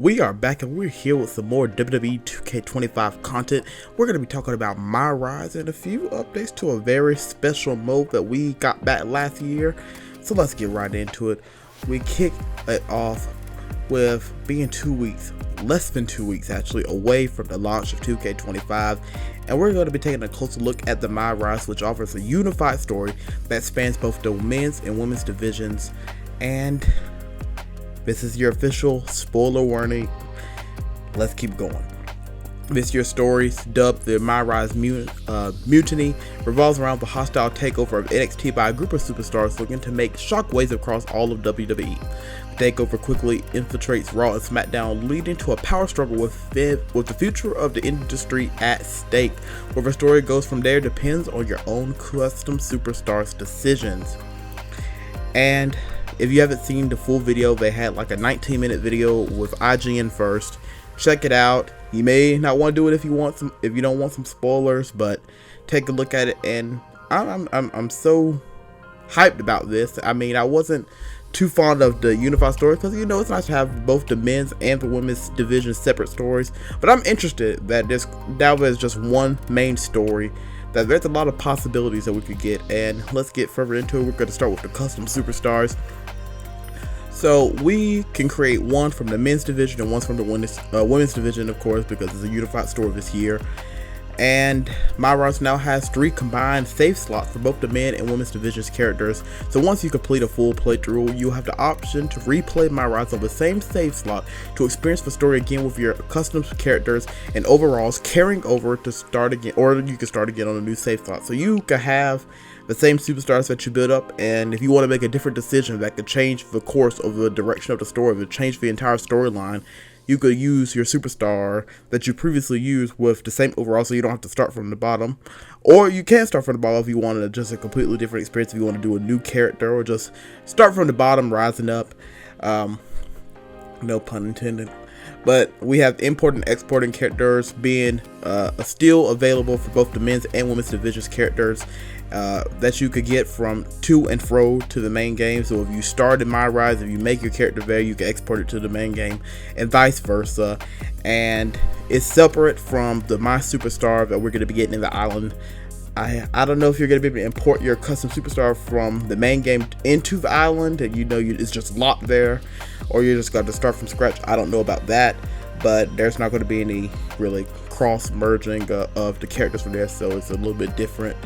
We are back and we're here with some more WWE 2K25 content. We're going to be talking about MyRise and a few updates to a very special mode that we got back last year. So let's get right into it. We kick it off with being 2 weeks, less than 2 weeks actually, away from the launch of 2K25. And we're going to be taking a closer look at the MyRise, which offers a unified story that spans both the men's and women's divisions. And this is your official spoiler warning. Let's keep going. This year's story, dubbed the MyRise Mutiny, revolves around the hostile takeover of NXT by a group of superstars looking to make shockwaves across all of WWE. The takeover quickly infiltrates Raw and SmackDown, leading to a power struggle with the future of the industry at stake. Where the story goes from there depends on your own custom superstars' decisions. And if you haven't seen the full video, they had like a 19-minute video with IGN first. Check it out. You may not want to do it if you don't want some spoilers, but take a look at it. And I'm so hyped about this. I mean, I wasn't too fond of the unified story because it's nice to have both the men's and the women's division separate stories. But I'm interested that was just one main story. That there's a lot of possibilities that we could get, and let's get further into it. We're going to start with the custom superstars. So we can create one from the men's division and one from the women's division, of course, because it's a unified story this year. And MyRise now has 3 combined save slots for both the men and women's divisions characters. So once you complete a full playthrough, you'll have the option to replay MyRise on the same save slot to experience the story again with your custom characters and overalls carrying over to start again, or you can start again on a new save slot. So you can have the same superstars that you build up, and if you want to make a different decision that could change the course of the direction of the story, that change the entire storyline, you could use your superstar that you previously used with the same overall, so you don't have to start from the bottom. Or you can start from the bottom if you wanted just a completely different experience, if you want to do a new character, or just start from the bottom, rising up. No pun intended. But we have import and exporting characters being still available for both the men's and women's divisions characters that you could get from to and fro to the main game. So if you start in MyRise, if you make your character there, you can export it to the main game, and vice versa. And it's separate from the My Superstar that we're going to be getting in the island. I don't know if you're going to be able to import your custom superstar from the main game into the island, and it's just locked there, or you're just going to start from scratch. I don't know about that, but there's not going to be any really cross merging of the characters from there, so it's a little bit different.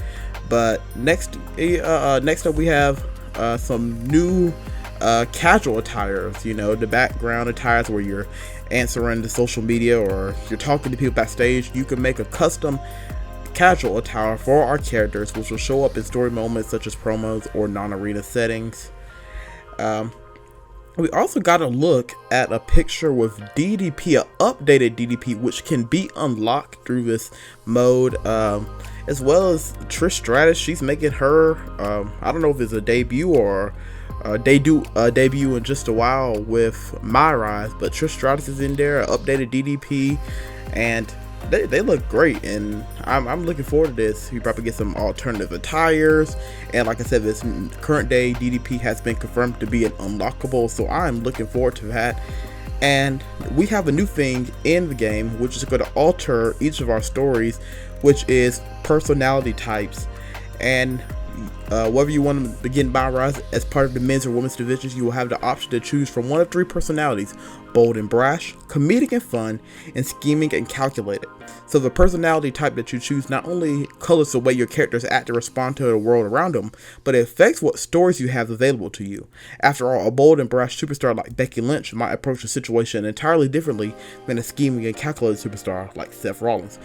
But next up we have some new casual attires, the background attires where you're answering the social media or you're talking to people backstage. You can make a custom casual attire for our characters, which will show up in story moments such as promos or non-arena settings. We also got a look at a picture with DDP, an updated DDP, which can be unlocked through this mode, as well as Trish Stratus. She's making her, I don't know if it's a debut or a debut in just a while with MyRise, but Trish Stratus is in there, an updated DDP, and they look great, and I'm looking forward to this. You probably get some alternative attires, and like I said, this current day DDP has been confirmed to be an unlockable, so I'm looking forward to that. And we have a new thing in the game which is going to alter each of our stories, which is personality types. And whether you want to begin MyRise as part of the men's or women's divisions, you will have the option to choose from one of 3 personalities: bold and brash, comedic and fun, and scheming and calculated. So the personality type that you choose not only colors the way your characters act and respond to the world around them, but it affects what stories you have available to you. After all, a bold and brash superstar like Becky Lynch might approach the situation entirely differently than a scheming and calculated superstar like Seth Rollins.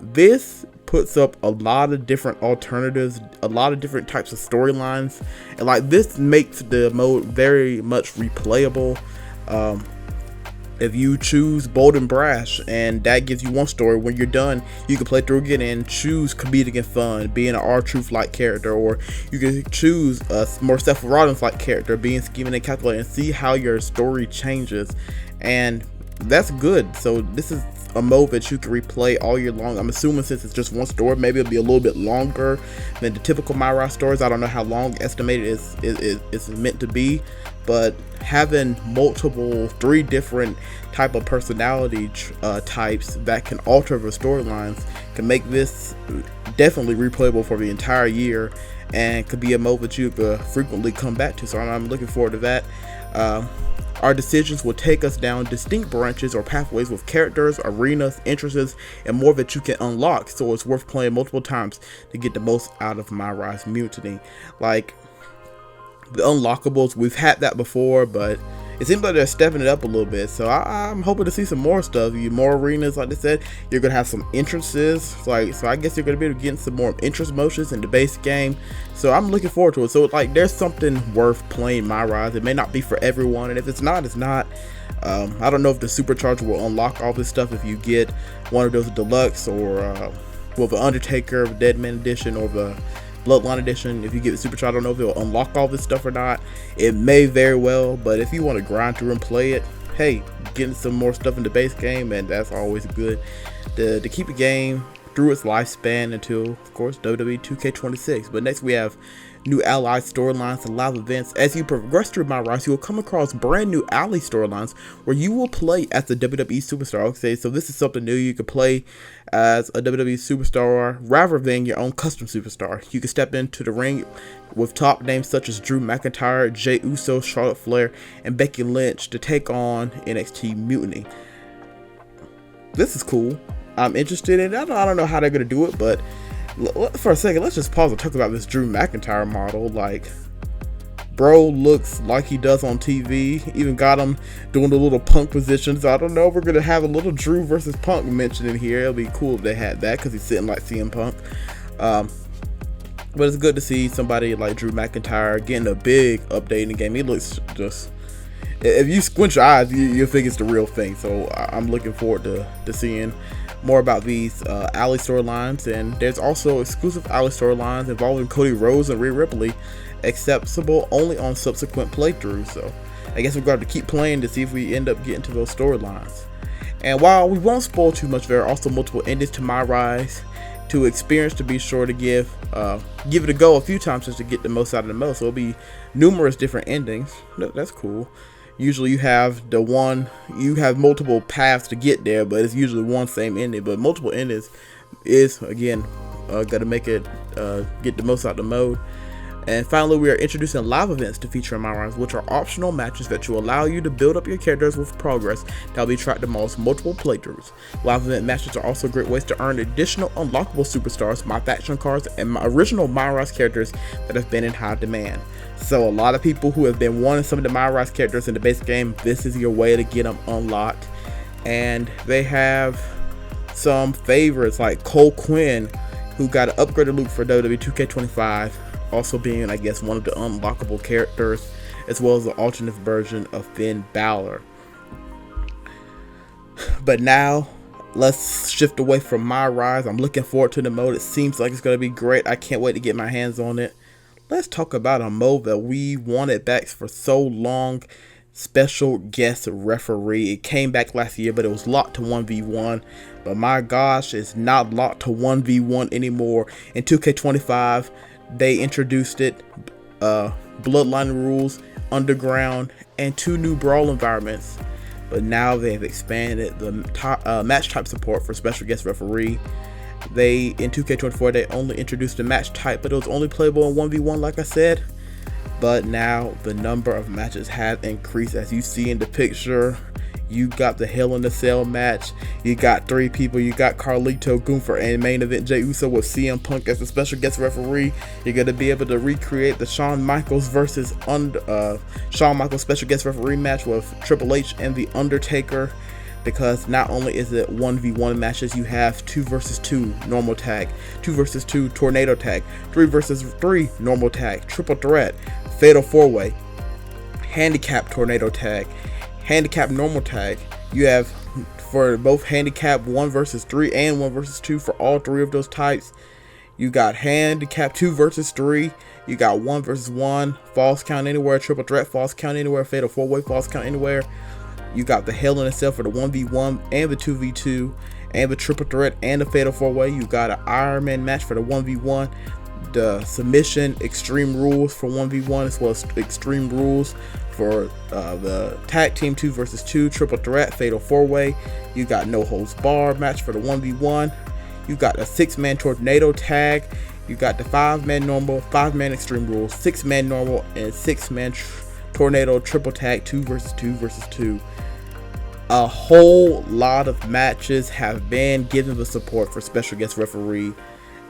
This puts up a lot of different alternatives, a lot of different types of storylines, and this makes the mode very much replayable. If you choose bold and brash, and that gives you one story, when you're done, you can play through again and choose comedic and fun, being an R-Truth-like character, or you can choose a more Seth Rollins-like character, being scheming and calculating, and see how your story changes. And that's good. So this is a mode that you can replay all year long. I'm assuming since it's just one story, maybe it'll be a little bit longer than the typical MyRise stories. I don't know how long estimated it's meant to be, but having multiple 3 different type of personality types that can alter the storylines can make this definitely replayable for the entire year, and could be a mode that you could frequently come back to. So I'm looking forward to that. Our decisions will take us down distinct branches or pathways with characters, arenas, interests, and more that you can unlock. So it's worth playing multiple times to get the most out of MyRise Mutiny. Like the unlockables, we've had that before, but it seems like they're stepping it up a little bit. So I'm hoping to see some more stuff. More arenas, like I said. You're gonna have some entrances, so I guess you're gonna be able to get some more interest motions in the base game. So I'm looking forward to it. So like, there's something worth playing MyRise. It may not be for everyone, and if it's not, it's not. I don't know if the supercharger will unlock all this stuff if you get one of those deluxe, or well, the Undertaker, Deadman edition, or the Bloodline edition. If you get the supercharger, I don't know if it'll unlock all this stuff or not. It may very well, but if you want to grind through and play it, hey, getting some more stuff in the base game, and that's always good to keep the game through its lifespan until, of course, WWE 2K26. But next we have new ally storylines and live events. As you progress through MyRise, you will come across brand new ally storylines where you will play as the WWE superstar. Okay, so this is something new. You can play as a WWE superstar rather than your own custom superstar. You can step into the ring with top names such as Drew McIntyre, Jey Uso, Charlotte Flair, and Becky Lynch to take on NXT Mutiny. This is cool. I'm interested in it. I don't know how they're gonna do it, but for a second, let's just pause and talk about this Drew McIntyre model. Like, bro looks like he does on TV. Even got him doing the little Punk positions. I don't know if we're gonna have a little Drew versus Punk mentioned in here. It'll be cool if they had that, because he's sitting like CM Punk. But it's good to see somebody like Drew McIntyre getting a big update in the game. He looks just, if you squint your eyes, you'll think it's the real thing. So I'm looking forward to seeing more about these alley storylines. And there's also exclusive alley storylines involving Cody Rhodes and Rhea Ripley, accessible only on subsequent playthroughs. So I guess we're going to keep playing to see if we end up getting to those storylines. And while we won't spoil too much, there are also multiple endings to MyRise to experience. To be sure to give it a go a few times just to get the most out of the most. So it'll be numerous different endings. That's cool. Usually you have multiple paths to get there, but it's usually one same ending. But multiple endings is, again, gonna make it get the most out of the mode. And finally, we are introducing live events to feature in MyRise, which are optional matches that will allow you to build up your characters with progress that will be tracked amongst multiple playthroughs. Live event matches are also great ways to earn additional unlockable superstars, my faction cards, and my original MyRise characters that have been in high demand. So a lot of people who have been wanting some of the MyRise characters in the base game, this is your way to get them unlocked. And they have some favorites like Cole Quinn, who got an upgraded look for WWE 2K25, also being, I guess, one of the unlockable characters, as well as the alternate version of Finn Balor. But now, let's shift away from MyRise. I'm looking forward to the mode. It seems like it's going to be great. I can't wait to get my hands on it. Let's talk about a mode that we wanted back for so long. Special guest referee. It came back last year, but it was locked to 1v1. But my gosh, it's not locked to 1v1 anymore. In 2K25, they introduced it, Bloodline rules, Underground, and 2 new brawl environments. But now they have expanded the match type support for special guest referee. In 2K24, they only introduced the match type, but it was only playable in 1v1, like I said. But now the number of matches has increased, as you see in the picture. You got the Hell in a Cell match. You got 3 people. You got Carlito, Gunther, and main event Jey Uso with CM Punk as the special guest referee. You're going to be able to recreate the Shawn Michaels versus Shawn Michaels special guest referee match with Triple H and The Undertaker. Because not only is it 1v1 matches, you have 2 versus 2 normal tag, 2 versus 2 tornado tag, 3 versus 3 normal tag, triple threat, fatal 4-way, handicap tornado tag, handicap normal tag. You have for both handicap 1 versus 3 and 1 versus 2 for all 3 of those types. You got handicap 2 versus 3. You got 1 versus 1, false count anywhere, triple threat, false count anywhere, fatal 4-way, false count anywhere. You got the Hell in a Cell for the 1v1 and the 2v2 and the triple threat and the fatal 4-way. You got an Iron Man match for the 1v1, the submission extreme rules for 1v1, as well as extreme rules for the tag team 2 vs 2 triple threat fatal 4-way. You got no holds barred match for the 1v1. You got a 6-man tornado tag. You got the 5-man normal, 5-man extreme rules, 6-man normal, and 6-man tornado triple tag 2 vs 2 vs 2. A whole lot of matches have been given the support for special guest referee,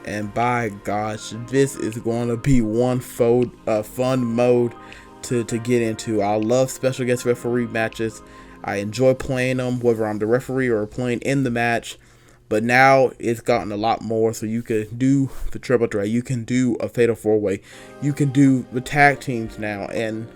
and by gosh, this is going to be one fun mode to get into. I love special guest referee matches. I enjoy playing them, whether I'm the referee or playing in the match. But now it's gotten a lot more, so you can do the triple threat, you can do a fatal 4-way, you can do the tag teams now, and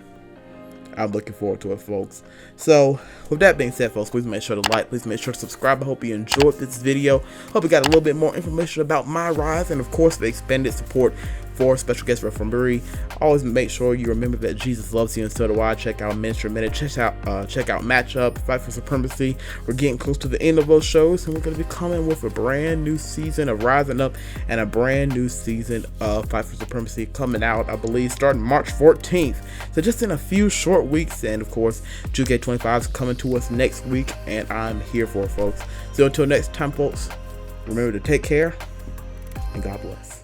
I'm looking forward to it, folks. So with that being said, folks, please make sure to like, please make sure to subscribe. I hope you enjoyed this video. Hope you got a little bit more information about MyRise, and of course the expanded support for special guest referee. Always make sure you remember that Jesus loves you, and so do I. Check out Ministry Minute, check out Matchup, Fight for Supremacy. We're getting close to the end of those shows, and we're going to be coming with a brand new season of Rising Up and a brand new season of Fight for Supremacy coming out, I believe, starting March 14th. So just in a few short weeks, and of course 2K25 is coming to us next week, and I'm here for it, folks. So until next time, folks, remember to take care, and God bless.